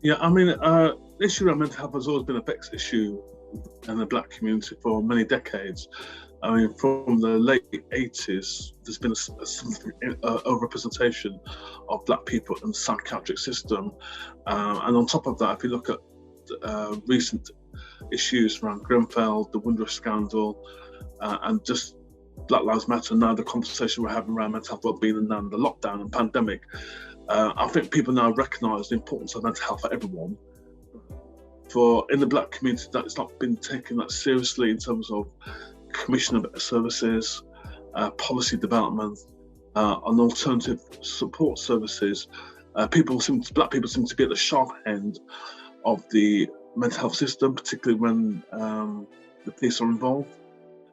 Yeah, I mean, the issue around mental health has always been a vexed issue in the Black community for many decades. I mean, from the late 80s, there's been a representation of Black people in the psychiatric system. And on top of that, if you look at recent issues around Grenfell, the Windrush scandal, and just Black Lives Matter, now the conversation we're having around mental health well-being and now the lockdown and pandemic, I think people now recognise the importance of mental health for everyone. For in the Black community, that it's not been taken that seriously in terms of commission of services, policy development, and alternative support services. Black people seem to be at the sharp end of the mental health system, particularly when the police are involved.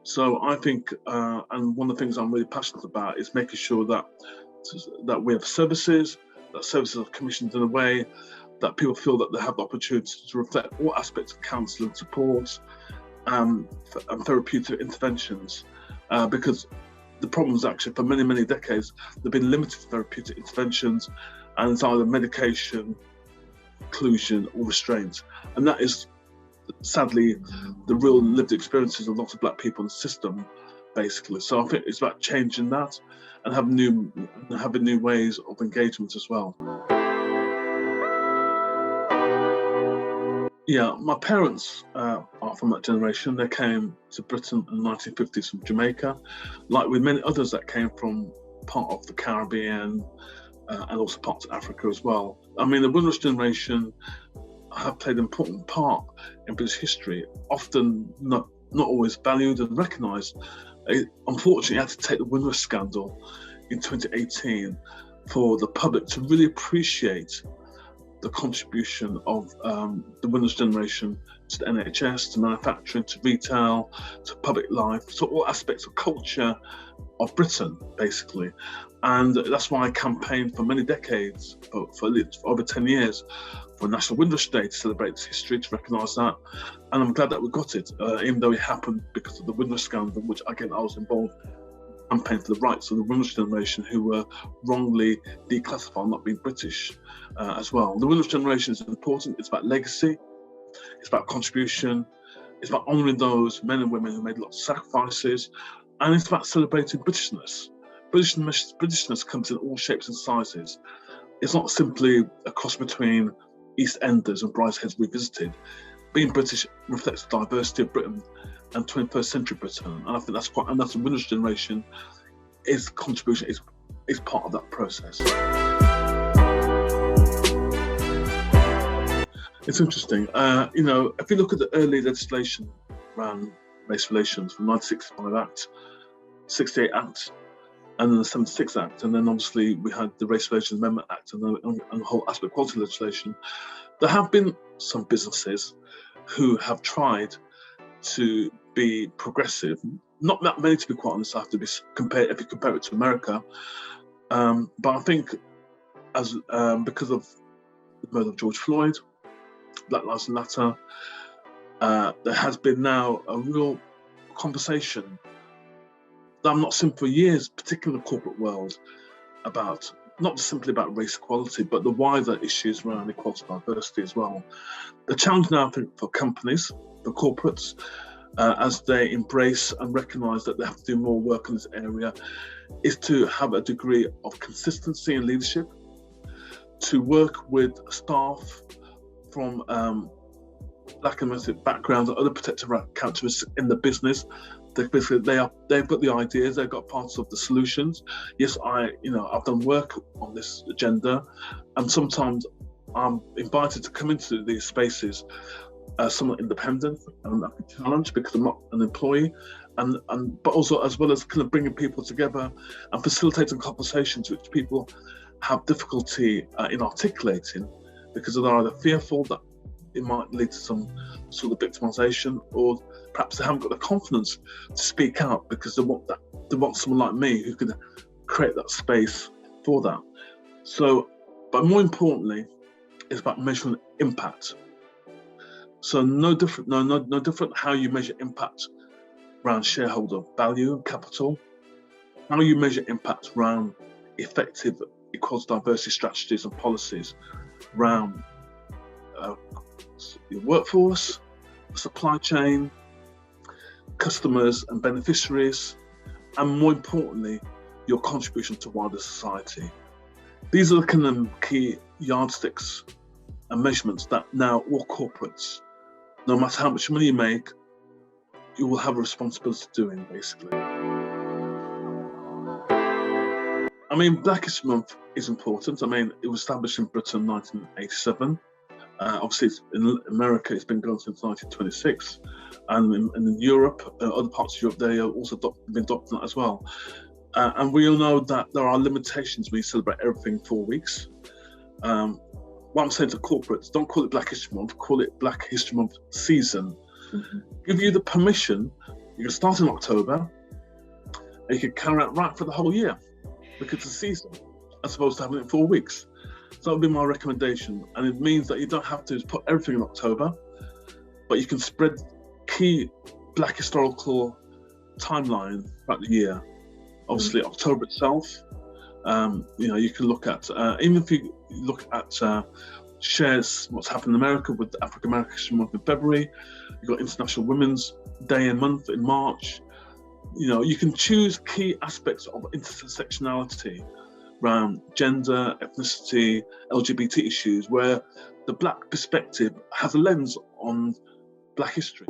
So I think, and one of the things I'm really passionate about is making sure that we have services, that services are commissioned in a way that people feel that they have the opportunity to reflect all aspects of counselling support and therapeutic interventions, because the problem is actually for many, many decades, they've been limited therapeutic interventions, and it's either medication, inclusion or restraint. And that is sadly the real lived experiences of lots of Black people in the system, basically. So I think it's about changing that and having new ways of engagement as well. Yeah, my parents are from that generation. They came to Britain in the 1950s from Jamaica, like with many others that came from part of the Caribbean and also parts of Africa as well. I mean, the Windrush generation have played an important part in British history, often not always valued and recognised. Unfortunately, had to take the Windrush scandal in 2018 for the public to really appreciate the contribution of the Windrush generation to the NHS, to manufacturing, to retail, to public life, to all aspects of culture of Britain, basically. And that's why I campaigned for many decades, for over 10 years, for National Windrush Day to celebrate its history, to recognise that. And I'm glad that we got it, even though it happened because of the Windrush scandal, which again I was involved in campaigning for the rights of the Windrush generation who were wrongly declassified, not being British as well. The Windrush generation is important. It's about legacy, it's about contribution, it's about honouring those men and women who made lots of sacrifices, and it's about celebrating Britishness. Britishness comes in all shapes and sizes. It's not simply a cross between EastEnders and Bridesheads Revisited. Being British reflects the diversity of Britain and 21st century Britain, and I think that's the Windrush generation. Its contribution is part of that process. It's interesting, if you look at the early legislation around race relations from 1965 Act, 68 Act, and then the 76 Act, and then obviously we had the Race Relations Amendment Act and the whole aspect quality legislation. There have been some businesses who have tried to be progressive. Not that many, to be quite honest, if you compare it to America. But I think because of the murder of George Floyd, Black Lives Matter, there has been now a real conversation that I'm not seeing for years, particularly in the corporate world, about not simply about race equality, but the wider issues around equality and diversity as well. The challenge now, I think, for companies, for corporates, as they embrace and recognise that they have to do more work in this area, is to have a degree of consistency in leadership, to work with staff from Black and Muslim backgrounds and other protective characteristics in the business. They've got the ideas, they've got parts of the solutions. Yes, I've done work on this agenda, and sometimes I'm invited to come into these spaces somewhat independent and I can challenge because I'm not an employee, but also as well as kind of bringing people together and facilitating conversations which people have difficulty in articulating because they're either fearful that it might lead to some sort of victimization, or perhaps they haven't got the confidence to speak out because they want someone like me who can create that space for that. So, but more importantly, it's about measuring impact. So no different how you measure impact around shareholder value and capital, how you measure impact around effective equality diversity strategies and policies, around your workforce, the supply chain, customers and beneficiaries, and more importantly, your contribution to wider society. These are the kind of key yardsticks and measurements that now all corporates, no matter how much money you make, you will have a responsibility doing, basically. I mean, Black History Month is important. I mean, it was established in Britain in 1987. Obviously, in America, it's been going since 1926. And in Europe, other parts of Europe, they have also been adopting that as well. And we all know that there are limitations when you celebrate everything 4 weeks. What I'm saying to corporates, don't call it Black History Month, call it Black History Month season. Give you the permission, you can start in October, and you can carry out right for the whole year, because it's a season, as opposed to having it in 4 weeks. So that would be my recommendation. And it means that you don't have to put everything in October, but you can spread key Black historical timeline throughout the year. Obviously, October itself, you can look at, even if you look at shares what's happened in America with the African American History Month in February, you've got International Women's Day and Month in March. You can choose key aspects of intersectionality around gender, ethnicity, LGBT issues, where the Black perspective has a lens on Black history.